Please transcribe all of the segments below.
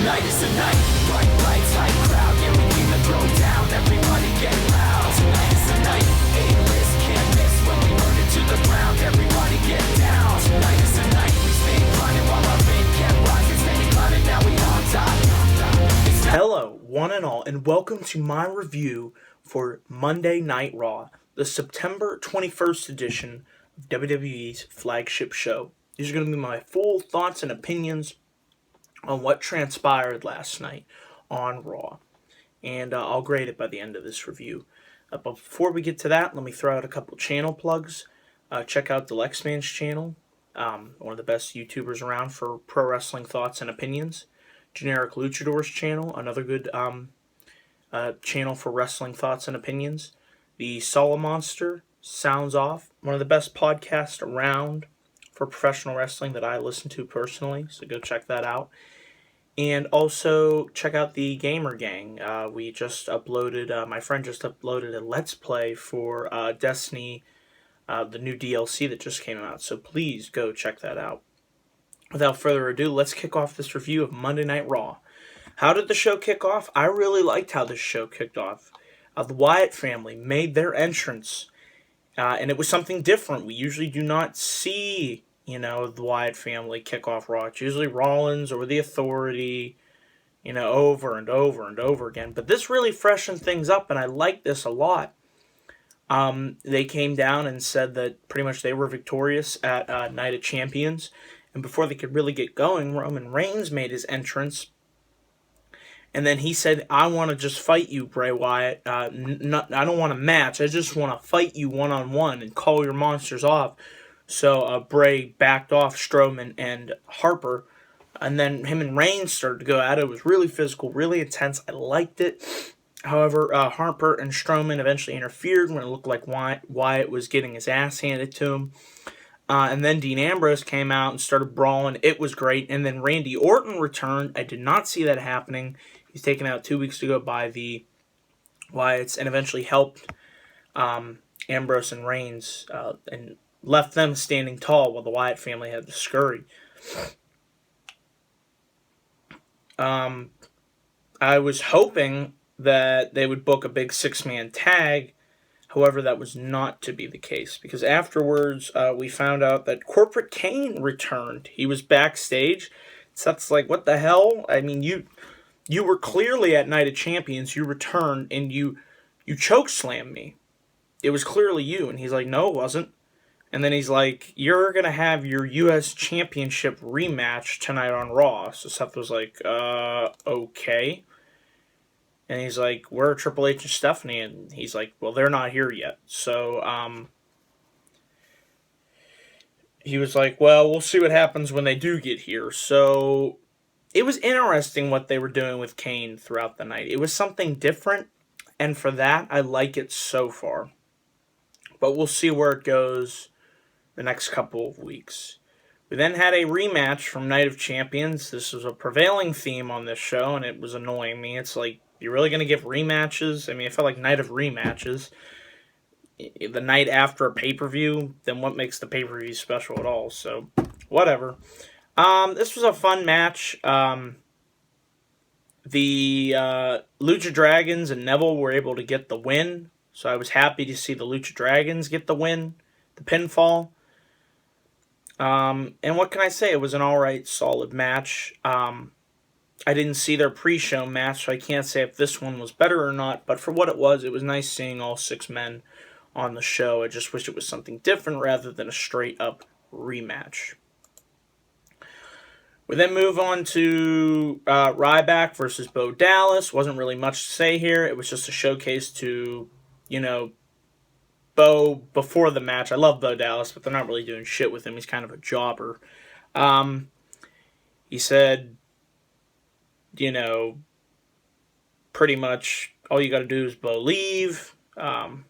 Tonight is the night. Bright lights, high crowd. Yeah, we came to throw down. Everybody get loud. Tonight is the night. A-list can't miss when we burn it to the ground. Everybody get down. Tonight is the night. We stay climbing while our faith kept rising. Steady climbing, now we on top. Hello, one and all, and welcome to my review for Monday Night Raw, the September 21st edition of WWE's flagship show. These are going to be my full thoughts and opinions on what transpired last night on Raw, and I'll grade it by the end of this review. But before we get to that, let me throw out a couple channel plugs. Check out the Lexman's channel, one of the best YouTubers around for pro wrestling thoughts and opinions. Generic Luchador's channel, another good channel for wrestling thoughts and opinions. The Solo Monster, Sounds Off, one of the best podcasts around for professional wrestling that I listen to personally, so go check that out. And also check out the Gamer Gang. We just uploaded, my friend just uploaded a Let's Play for Destiny, the new DLC that just came out, so please go check that out. Without further ado, let's kick off this review of Monday Night Raw. How did the show kick off? I really liked how this show kicked off. The Wyatt family made their entrance, and it was something different. We usually do not see, the Wyatt family kick off Raw. It's usually Rollins or the Authority, over and over and over again. But this really freshened things up, and I liked this a lot. They came down and said that pretty much they were victorious at Night of Champions. And before they could really get going, Roman Reigns made his entrance. And then he said, I want to just fight you, Bray Wyatt. I don't want a match. I just want to fight you one-on-one and call your monsters off. So Bray backed off Strowman and Harper. And then him and Reigns started to go at it. It was really physical, really intense. I liked it. However, Harper and Strowman eventually interfered when it looked like Wyatt was getting his ass handed to him. And then Dean Ambrose came out and started brawling. It was great. And then Randy Orton returned. I did not see that happening. He's taken out 2 weeks ago by the Wyatts and eventually helped Ambrose and Reigns and left them standing tall while the Wyatt family had to scurry. I was hoping that they would book a big six-man tag. However, that was not to be the case, because afterwards we found out that Corporate Kane returned. He was backstage. So that's like, what the hell? I mean, you were clearly at Night of Champions. You returned, and you chokeslammed me. It was clearly you. And he's like, no, it wasn't. And then he's like, you're going to have your U.S. Championship rematch tonight on Raw. So Seth was like, okay. And he's like, where are Triple H and Stephanie? And he's like, well, they're not here yet. So, he was like, well, we'll see what happens when they do get here. So, it was interesting what they were doing with Kane throughout the night. It was something different, and for that, I like it so far. But we'll see where it goes the next couple of weeks. We then had a rematch from Night of Champions. This was a prevailing theme on this show, and it was annoying me. It's like, you're really going to give rematches? I mean, it felt like Night of Rematches. The night after a pay-per-view, then what makes the pay-per-view special at all? So, whatever. This was a fun match. The Lucha Dragons and Neville were able to get the win. So I was happy to see the Lucha Dragons get the win, the pinfall. And what can I say? It was an alright, solid match. I didn't see their pre-show match, so I can't say if this one was better or not, but for what it was nice seeing all six men on the show. I just wish it was something different rather than a straight-up rematch. We then move on to Ryback versus Bo Dallas. Wasn't really much to say here. It was just a showcase to, Bo before the match. I love Bo Dallas, but they're not really doing shit with him. He's kind of a jobber. He said, pretty much all you got to do is believe, and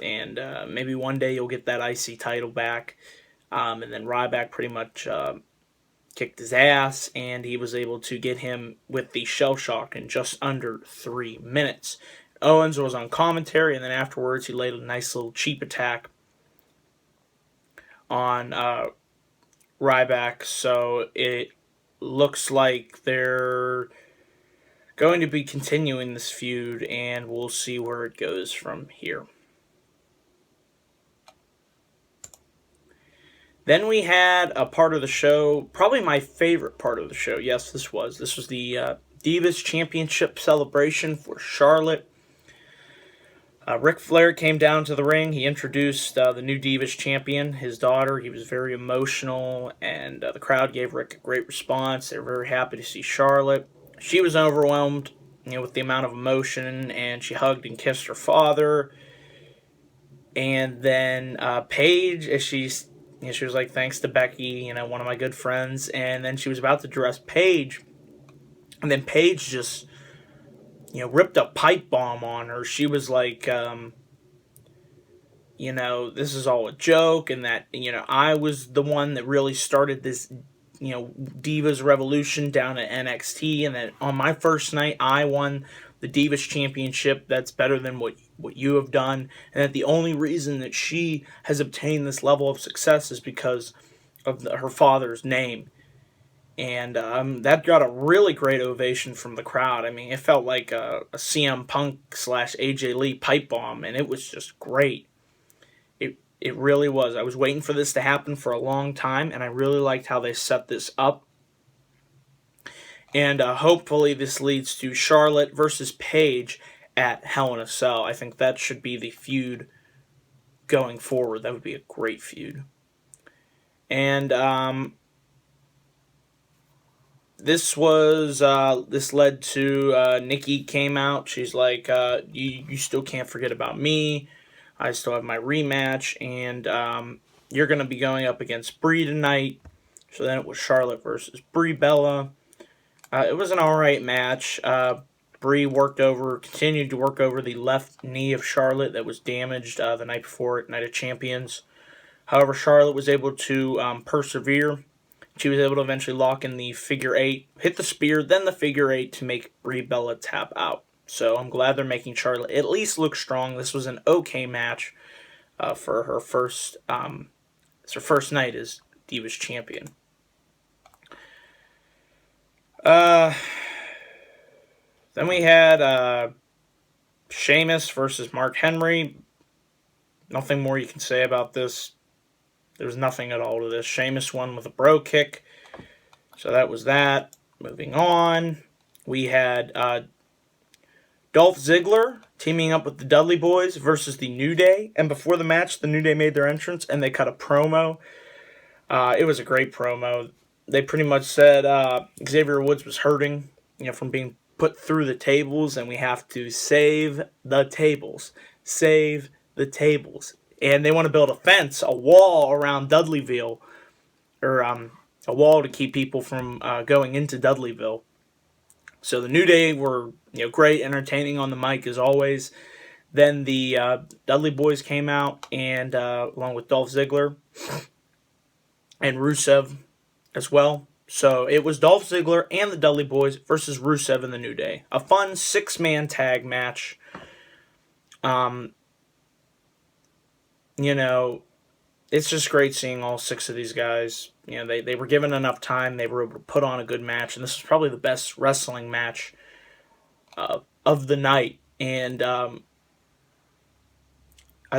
maybe one day you'll get that IC title back. And then Ryback pretty much kicked his ass, and he was able to get him with the shell shock in just under 3 minutes. Owens was on commentary, and then afterwards he laid a nice little cheap attack on Ryback, so it looks like they're going to be continuing this feud, and we'll see where it goes from here. Then we had a part of the show, probably my favorite part of the show. Yes, this was. This was the Divas Championship celebration for Charlotte. Ric Flair came down to the ring. He introduced the new Divas champion, his daughter. He was very emotional, and the crowd gave Rick a great response. They were very happy to see Charlotte. She was overwhelmed, with the amount of emotion, and she hugged and kissed her father. And then Paige, as she was like, thanks to Becky, one of my good friends. And then she was about to dress Paige, and then Paige just ripped a pipe bomb on her. She was like, this is all a joke, and that, I was the one that really started this, Divas Revolution down at NXT, and that on my first night, I won the Divas Championship. That's better than what you have done, and that the only reason that she has obtained this level of success is because of her father's name. And that got a really great ovation from the crowd. I mean, it felt like a CM Punk / AJ Lee pipe bomb, and it was just great. It really was. I was waiting for this to happen for a long time, and I really liked how they set this up. And hopefully this leads to Charlotte versus Paige at Hell in a Cell. I think that should be the feud going forward. That would be a great feud. And this led to Nikki came out. She's like, you still can't forget about me. I still have my rematch, and you're going to be going up against Brie tonight. So then it was Charlotte versus Brie Bella. It was an alright match. Brie continued to work over the left knee of Charlotte that was damaged the night before at Night of Champions. However, Charlotte was able to persevere. She was able to eventually lock in the figure eight, hit the spear, then the figure eight to make Brie Bella tap out. So I'm glad they're making Charlotte at least look strong. This was an okay match for her first. It's her first night as Divas champion. Then we had Sheamus versus Mark Henry. Nothing more you can say about this. There was nothing at all to this. Sheamus won with a bro kick. So that was that. Moving on. We had Dolph Ziggler teaming up with the Dudley Boys versus the New Day. And before the match, the New Day made their entrance and they cut a promo. It was a great promo. They pretty much said Xavier Woods was hurting, from being put through the tables, and we have to save the tables. Save the tables. And they want to build a fence, a wall around Dudleyville, or a wall to keep people from going into Dudleyville. So the New Day were, great, entertaining on the mic as always. Then the Dudley Boys came out, and along with Dolph Ziggler and Rusev as well. So it was Dolph Ziggler and the Dudley Boys versus Rusev and the New Day. A fun 6-man tag match. It's just great seeing all 6 of these guys. They were given enough time. They were able to put on a good match. And this was probably the best wrestling match of the night. And I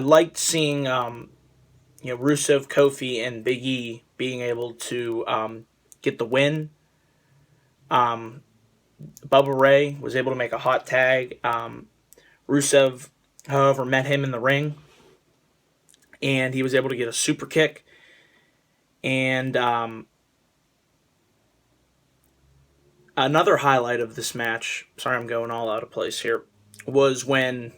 liked seeing, Rusev, Kofi, and Big E being able to get the win. Bubba Ray was able to make a hot tag. Rusev, however, met him in the ring. And he was able to get a super kick. And another highlight of this match, sorry I'm going all out of place here, was when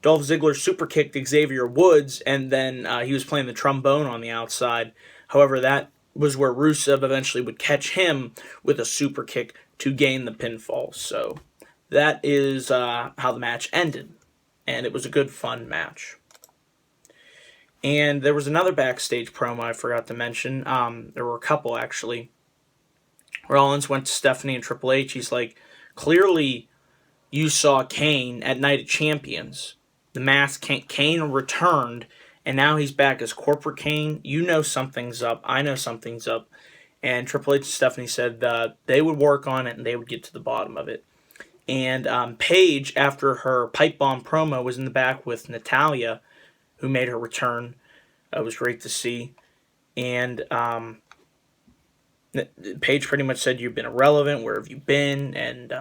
Dolph Ziggler super kicked Xavier Woods, and then he was playing the trombone on the outside. However, that was where Rusev eventually would catch him with a super kick to gain the pinfall. So that is how the match ended. And it was a good, fun match. And there was another backstage promo I forgot to mention. There were a couple, actually. Rollins went to Stephanie and Triple H. He's like, clearly you saw Kane at Night of Champions. The mask, Kane returned, and now he's back as Corporate Kane. You know something's up. I know something's up. And Triple H and Stephanie said they would work on it and they would get to the bottom of it. And Paige, after her pipe bomb promo, was in the back with Natalya, who made her return. It was great to see. And Paige pretty much said, "You've been irrelevant. Where have you been?" And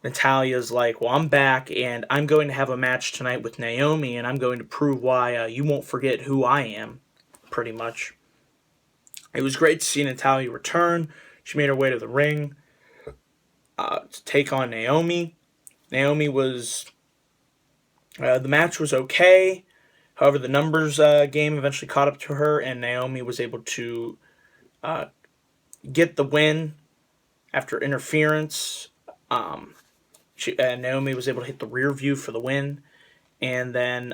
Natalya's like, "Well, I'm back, and I'm going to have a match tonight with Naomi, and I'm going to prove why you won't forget who I am," pretty much. It was great to see Natalya return. She made her way to the ring to take on Naomi. Naomi was... the match was okay. However, the numbers game eventually caught up to her, and Naomi was able to get the win after interference. Naomi was able to hit the rear view for the win. And then,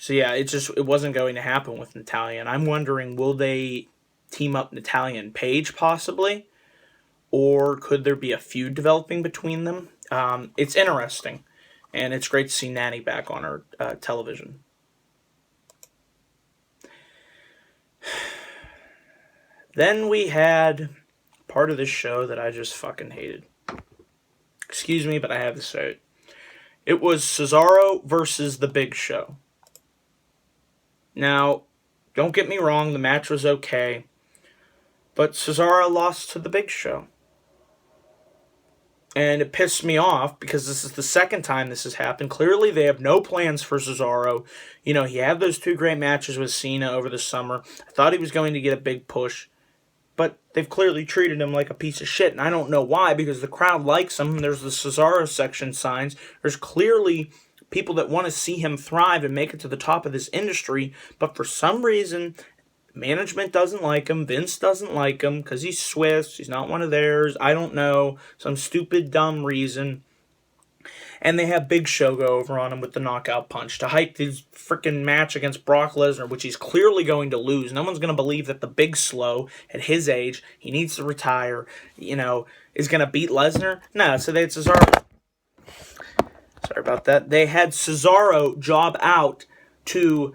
it wasn't going to happen with Natalya. And I'm wondering, will they team up Natalya and Paige possibly? Or could there be a feud developing between them? It's interesting. And it's great to see Natty back on her television. Then we had part of this show that I just fucking hated. Excuse me, but I have to say it. It was Cesaro versus The Big Show. Now, don't get me wrong, the match was okay. But Cesaro lost to The Big Show. And it pissed me off because this is the second time this has happened. Clearly, they have no plans for Cesaro. You know, he had those 2 great matches with Cena over the summer. I thought he was going to get a big push. But they've clearly treated him like a piece of shit. And I don't know why, because the crowd likes him. There's the Cesaro section signs. There's clearly people that want to see him thrive and make it to the top of this industry. But for some reason, management doesn't like him. Vince doesn't like him because he's Swiss. He's not one of theirs. I don't know. Some stupid, dumb reason. And they have Big Show go over on him with the knockout punch to hype his freaking match against Brock Lesnar, which he's clearly going to lose. No one's going to believe that the Big Slow, at his age, he needs to retire, is going to beat Lesnar. No, so they had Cesaro. Sorry about that. They had Cesaro job out to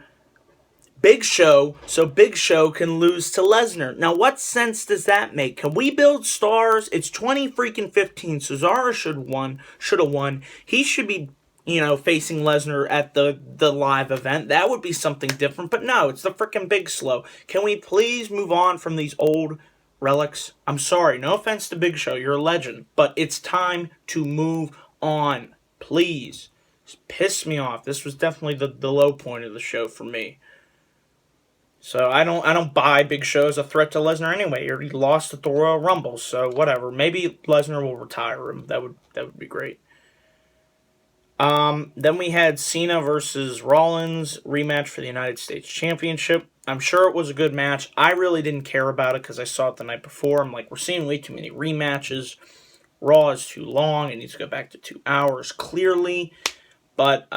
Big Show, so Big Show can lose to Lesnar. Now, what sense does that make? Can we build stars? It's 2015. Cesaro should have won. He should be, facing Lesnar at the live event. That would be something different. But no, it's the freaking Big Slow. Can we please move on from these old relics? I'm sorry, no offense to Big Show. You're a legend. But it's time to move on. Please. This pissed me off. This was definitely the low point of the show for me. So I don't buy Big Show as a threat to Lesnar anyway. He already lost at the Royal Rumble, so whatever. Maybe Lesnar will retire him. That would be great. Then we had Cena versus Rollins rematch for the United States Championship. I'm sure it was a good match. I really didn't care about it because I saw it the night before. I'm like, we're seeing way too many rematches. Raw is too long. It needs to go back to 2 hours clearly. But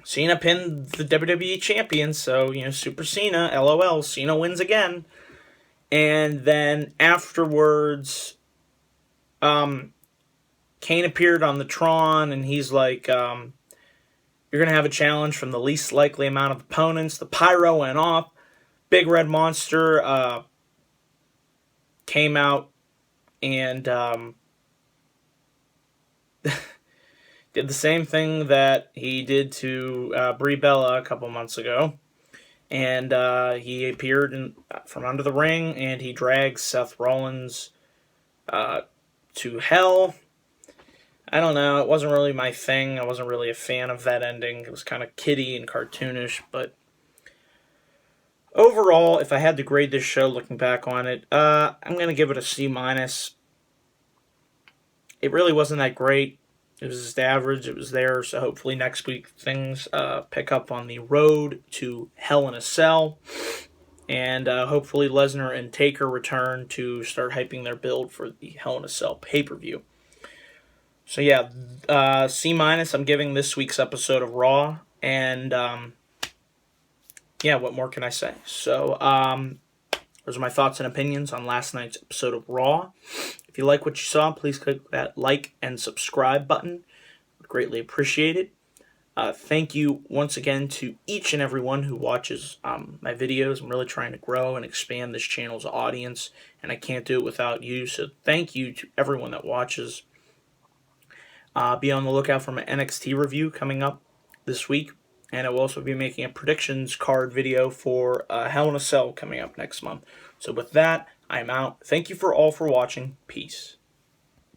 Cena pinned the WWE champion, so, Super Cena, LOL, Cena wins again. And then afterwards, Kane appeared on the Tron, and he's like, you're going to have a challenge from the least likely amount of opponents. The pyro went off. Big Red Monster came out and did the same thing that he did to Brie Bella a couple months ago. And he appeared from under the ring, and he dragged Seth Rollins to hell. I don't know. It wasn't really my thing. I wasn't really a fan of that ending. It was kind of kiddie and cartoonish. But overall, if I had to grade this show looking back on it, I'm going to give it a C-. It really wasn't that great. It was just average. It was there. So hopefully next week things pick up on the road to Hell in a Cell. And hopefully Lesnar and Taker return to start hyping their build for the Hell in a Cell pay-per-view. So yeah, C-. I'm giving this week's episode of Raw. And what more can I say? So those are my thoughts and opinions on last night's episode of Raw. If you like what you saw, please click that like and subscribe button. Would greatly appreciate it. Thank you once again to each and everyone who watches my videos. I'm really trying to grow and expand this channel's audience, and I can't do it without you. So thank you to everyone that watches. Be on the lookout for my NXT review coming up this week, and I will also be making a predictions card video for Hell in a Cell coming up next month. So with that, I'm out. Thank you for all for watching. Peace.